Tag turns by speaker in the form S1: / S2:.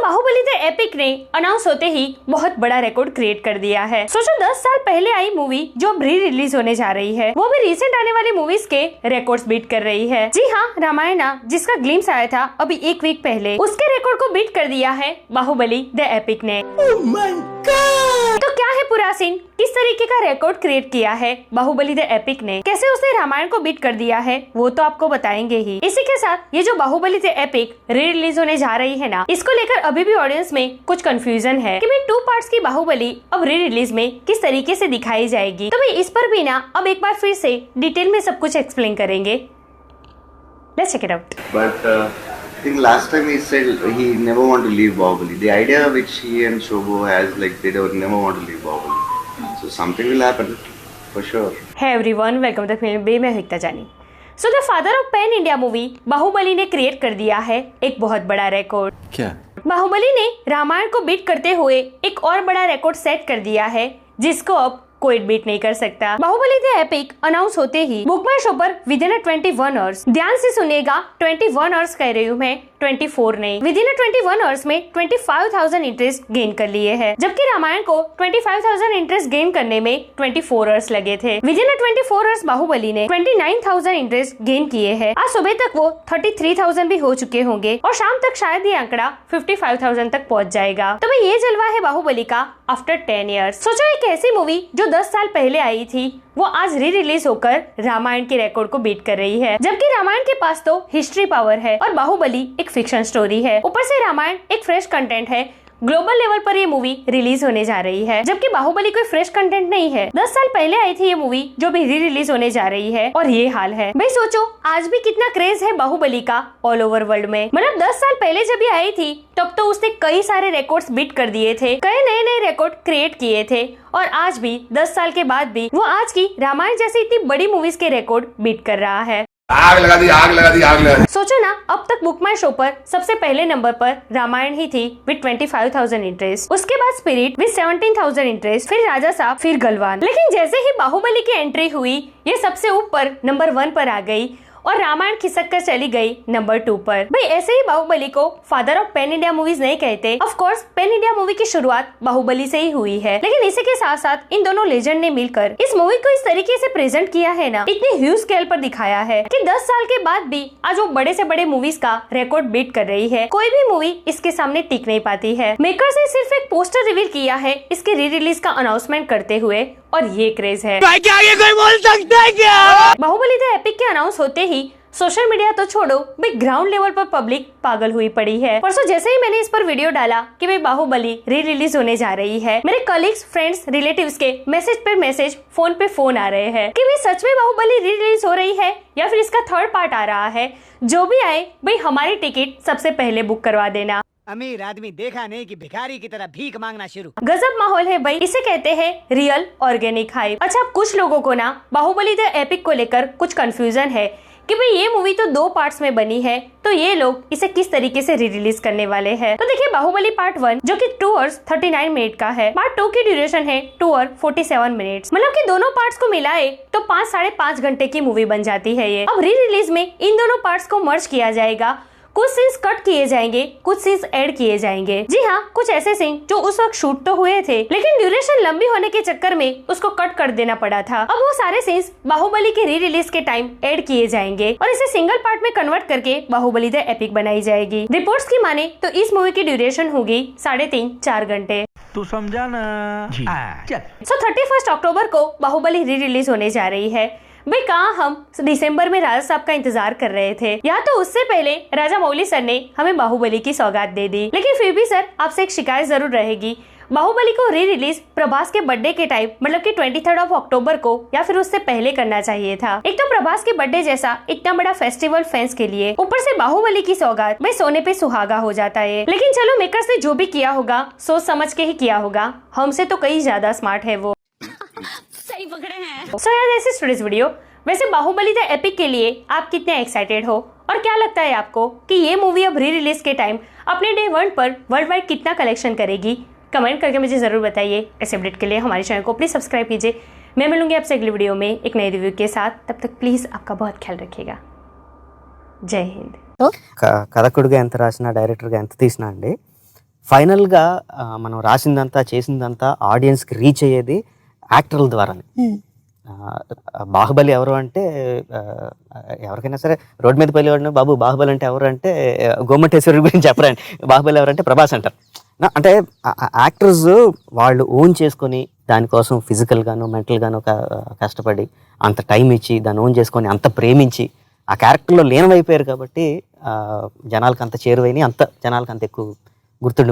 S1: Baahubali the epic ने announce होते ही बहुत बड़ा रिकॉर्ड क्रिएट कर दिया है। सोचो 10 साल पहले आई मूवी जो अब री रिलीज होने जा रही है, वो भी रिसेंट आने वाली मूवीज के रिकॉर्ड्स बीट कर रही है। जी हाँ, रामायणा जिसका ग्लिम्स आया था अभी एक वीक पहले, उसके रिकॉर्ड को बीट कर दिया है बाहुबली द एपिक ने।
S2: Oh my God!
S1: तो क्या है पूरा सीन, किस तरीके का रिकॉर्ड क्रिएट किया है बाहुबली द एपिक ने, कैसे उसने रामायण को बीट कर दिया है, वो तो आपको बताएंगे ही। इसी के साथ ये जो Baahubali the epic re release होने जा रही है ना, इसको लेकर अभी भी ऑडियंस में कुछ कंफ्यूजन है कि भाई 2 पार्ट्स की बाहुबली अब री रिलीज में किस तरीके से दिखाई जाएगी। तो भाई इस पर भी ना अब एक बार फिर से डिटेल में सब कुछ एक्सप्लेन करेंगे। Let's check it out.
S3: But I think last time he said he never want to leave Bahubali. The idea which he and Shobho has, like they don't never want to leave Bahubali. So something will happen for sure.
S1: Hey everyone, welcome to the film Bay में हिकता जानी। So the father of pan India movie Baahubali ने create कर दिया है एक बहुत बड़ा record.
S2: क्या?
S1: बाहुबली ने रामायण को बीट करते हुए एक और बड़ा रिकॉर्ड सेट कर दिया है, जिसको अब कोई बीट नहीं कर सकता। बाहुबली द एपिक अनाउंस होते ही बुक माई शो पर विदिन 21 आवर्स, ध्यान से सुनिएगा 21 आवर्स कह रही हूँ मैं, 24 नहीं, विदिन 21 आवर्स में 25,000 इंटरेस्ट गेन कर लिए हैं, जबकि रामायण को 25,000 इंटरेस्ट गेन करने में 24 आवर्स लगे थे। विदिन 24 आवर्स बाहुबली ने 29,000 इंटरेस्ट गेन किए हैं। आज सुबह तक वो 33,000 भी हो चुके होंगे और शाम तक शायद ये आंकड़ा 55,000 तक पहुँच जाएगा। तो भाई ये जलवा है बाहुबली का आफ्टर 10 ईयर्स। सोचो एक ऐसी मूवी जो 10 साल पहले आई थी, वो आज री रिलीज होकर रामायण के रिकॉर्ड को बीट कर रही है, जबकि रामायण के पास तो हिस्ट्री पावर है और बाहुबली एक फिक्शन स्टोरी है। ऊपर से रामायण एक फ्रेश कंटेंट है, ग्लोबल लेवल पर ये मूवी रिलीज होने जा रही है, जबकि बाहुबली कोई फ्रेश कंटेंट नहीं है। 10 साल पहले आई थी ये मूवी जो भी री रिलीज होने जा रही है और ये हाल है। भाई सोचो आज भी कितना क्रेज है बाहुबली का ऑल ओवर वर्ल्ड में। मतलब 10 साल पहले जब ये आई थी तब तो उसने कई सारे रिकॉर्ड्स बीट कर दिए थे, कई नए नए रिकॉर्ड क्रिएट किए थे और आज भी 10 साल के बाद भी वो आज की रामायण जैसी इतनी बड़ी मूवीज के रिकॉर्ड बीट कर रहा है।
S2: आग लगा दी, आग लगा दी, आग लगा दी।
S1: सोचो ना, अब तक बुक माई शो पर सबसे पहले नंबर पर रामायण ही थी विद 25,000 इंटरेस्ट, उसके बाद स्पिरिट विद 17,000 इंटरेस्ट, फिर राजा साहब, फिर गलवान। लेकिन जैसे ही बाहुबली की एंट्री हुई, ये सबसे ऊपर नंबर 1 पर आ गई और रामायण खिसक कर चली गई नंबर 2 पर। भाई ऐसे ही बाहुबली को father of pan India movies नहीं कहते। Of course pan India movie की शुरुआत बाहुबली से ही हुई है, लेकिन इसी के साथ साथ इन दोनों लेजेंड ने मिलकर इस मूवी को इस तरीके से प्रेजेंट किया है ना, इतनी ह्यूज स्केल पर दिखाया है कि 10 साल के बाद भी आज वो बड़े से बड़े मूवीज का रिकॉर्ड बीट कर रही है। कोई भी मूवी इसके सामने टिक नहीं पाती है। मेकर्स ने सिर्फ एक पोस्टर रिवील किया है इसके री रिलीज का अनाउंसमेंट करते हुए और ये क्रेज है।
S2: क्या आगे कोई बोल सकता है क्या?
S1: बाहुबली द एपिक के अनाउंस होते ही सोशल मीडिया तो छोड़ो, भाई ग्राउंड लेवल पर पब्लिक पागल हुई पड़ी है। परसों जैसे ही मैंने इस पर वीडियो डाला कि भाई बाहुबली री रिलीज होने जा रही है, मेरे कलीग्स, फ्रेंड्स, रिलेटिव्स के मैसेज पे मैसेज, फोन पे फोन आ रहे हैं कि भाई सच में बाहुबली री रिलीज हो रही है या फिर इसका 3rd पार्ट आ रहा है। जो भी आए भाई हमारी टिकट सबसे पहले बुक करवा देना।
S4: अमीर आदमी देखा नहीं कि भिखारी की तरह भीख मांगना शुरू।
S1: गजब माहौल है भाई, इसे कहते हैं रियल ऑर्गेनिक हाइप। अच्छा, कुछ लोगों को ना बाहुबली द एपिक को लेकर कुछ कंफ्यूजन है कि भाई ये मूवी तो 2 पार्ट्स में बनी है, तो ये लोग इसे किस तरीके से री रिलीज करने वाले हैं। तो देखिए बाहुबली पार्ट 1 जो कि 2 आवर्स 39 मिनट का है, पार्ट 2 की ड्यूरेशन है 2 आवर 47 मिनट्स। मतलब कि दोनों पार्ट्स को मिलाए तो 5-5.5 घंटे की मूवी बन जाती है ये। अब री रिलीज में इन दोनों पार्ट्स को मर्ज किया जाएगा, कुछ सीन्स कट किए जाएंगे, कुछ सीन्स ऐड किए जाएंगे। जी हाँ, कुछ ऐसे सीन जो उस वक्त शूट तो हुए थे, लेकिन ड्यूरेशन लंबी होने के चक्कर में उसको कट कर देना पड़ा था। अब वो सारे सीन्स बाहुबली के री रिलीज के टाइम ऐड किए जाएंगे और इसे सिंगल पार्ट में कन्वर्ट करके बाहुबली द एपिक बनाई जाएगी। रिपोर्ट्स की माने तो इस मूवी की ड्यूरेशन होगी 3.5-4 घंटे।
S4: तू समझा ना? चल।
S1: सो 31 अक्टूबर को बाहुबली री रिलीज होने जा रही है। भाई कहाँ हम दिसंबर में राजा साहब का इंतजार कर रहे थे, या तो उससे पहले राजा मौली सर ने हमें बाहुबली की सौगात दे दी। लेकिन फिर भी सर आपसे एक शिकायत जरूर रहेगी, बाहुबली को री रिलीज प्रभास के बर्थडे के टाइम, मतलब कि 23 अक्टूबर को या फिर उससे पहले करना चाहिए था। एक तो प्रभास के बर्थडे जैसा इतना बड़ा फेस्टिवल फैंस के लिए, ऊपर से बाहुबली की सौगात, भाई सोने पे सुहागा हो जाता है। लेकिन चलो, मेकर्स ने जो भी किया होगा सोच समझ के ही किया होगा, हमसे तो कई ज्यादा स्मार्ट है वो।
S5: सही पकड़े हैं।
S1: सो यार दिस इज टुडेस वीडियो। वैसे बाहुबली द एपिक के लिए आप कितने एक्साइटेड हो और क्या लगता है आपको कि ये मूवी अब री रिलीज के टाइम अपने डे 1 पर वर्ल्ड वाइड कितना कलेक्शन करेगी? कमेंट करके मुझे जरूर बताइए। इस अपडेट के लिए हमारे चैनल को प्लीज सब्सक्राइब कीजिए। मैं मिलूंगी आपसे अगली वीडियो में एक नई रिव्यू के साथ। तब तक प्लीज आपका बहुत ख्याल रखिएगा। जय हिंद।
S6: కథకుడిగా ఎంత రాసినా డైరెక్టర్గా ఎంత తీసినా అండి ఫైనల్గా మనం రాసిందంతా చేసిందంతా ఆడియన్స్కి రీచ్ అయ్యేది యాక్టర్ల ద్వారానే. బాహుబలి ఎవరు అంటే ఎవరికైనా సరే రోడ్డు మీద వెళ్ళేవాడిని బాబు బాహుబలి అంటే ఎవరు అంటే గోమటేశ్వరి గురించి చెప్పరండి, బాహుబలి ఎవరంటే ప్రభాస్ అంటారు. అంటే యాక్టర్స్ వాళ్ళు ఓన్ చేసుకొని దానికోసం ఫిజికల్గాను మెంటల్గాను కష్టపడి అంత టైం ఇచ్చి దాన్ని ఓన్ చేసుకొని అంత ప్రేమించి ఆ క్యారెక్టర్లో లీనమైపోయారు కాబట్టి జనాలకు అంత చేరువైన అంత జనాలకు అంత ఎక్కువ గుర్తుండిపోయింది.